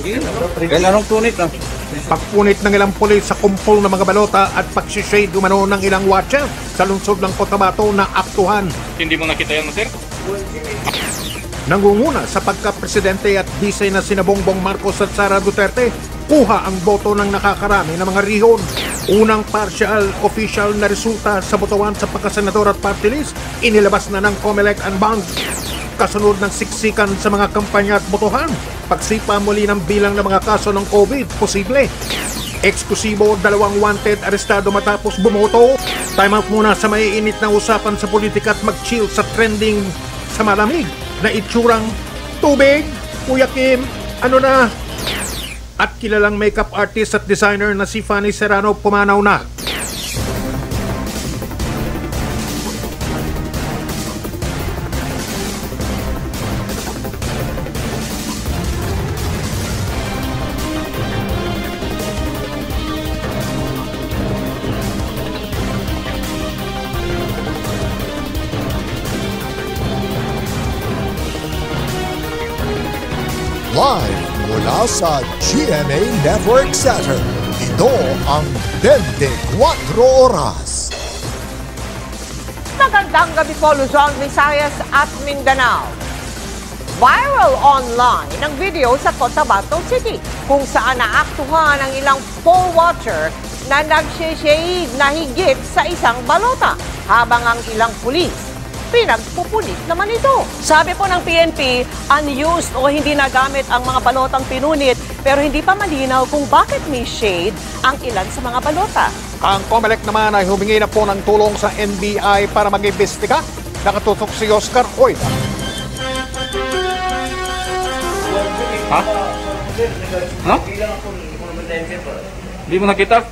Anong punit lang? Pagpunit ng ilang pulis sa kumpol ng mga balota at pagsishade umano ng ilang watcher sa lungsod ng Cotabato na aktuhan. Hindi mo nakita yan, sir? Nangunguna sa pagka-presidente at bisay na sina Bongbong Marcos at Sara Duterte, kuha ang boto ng nakakarami ng mga rihon. Unang partial official na resulta sa botohan sa pagkasenador at party list, inilabas na ng COMELEC and BANG. Kasunod ng siksikan sa mga kampanya at botohan, pagsipa muli ng bilang ng mga kaso ng COVID, posible. Eksklusibo, 2 wanted arestado matapos bumoto. Time out muna sa maiinit na usapan sa politika at mag-chill sa trending sa malamig na itsurang tubig. Kuya Kim, ano na? At kilalang makeup artist at designer na si Fanny Serrano pumanaw na. Live mula sa GMA Network Center, ito ang 24 Oras. Magandang gabi po, Luzon, Visayas at Mindanao. Viral online ang video sa Cotabato City kung saan naaktuhan ang ilang poll watcher na nagsishade na higit sa isang balota habang ang ilang pulis pinagpupunit naman ito. Sabi po ng PNP, unused o hindi nagamit ang mga balotang pinunit pero hindi pa malinaw kung bakit may shade ang ilan sa mga balota. Ang COMELEC naman ay humingi na po ng tulong sa NBI para mag-imbestiga. Nakatutok si Oscar Hoy. Ha? Ha? Hindi mo nakita?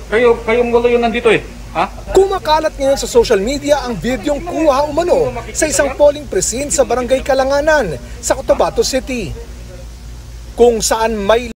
Kayong wala yun nandito eh. Ha? Kumakalat ngayon sa social media ang videong kuha umano sa isang polling precinct sa Barangay Kalanganan sa Cotabato City, kung saan may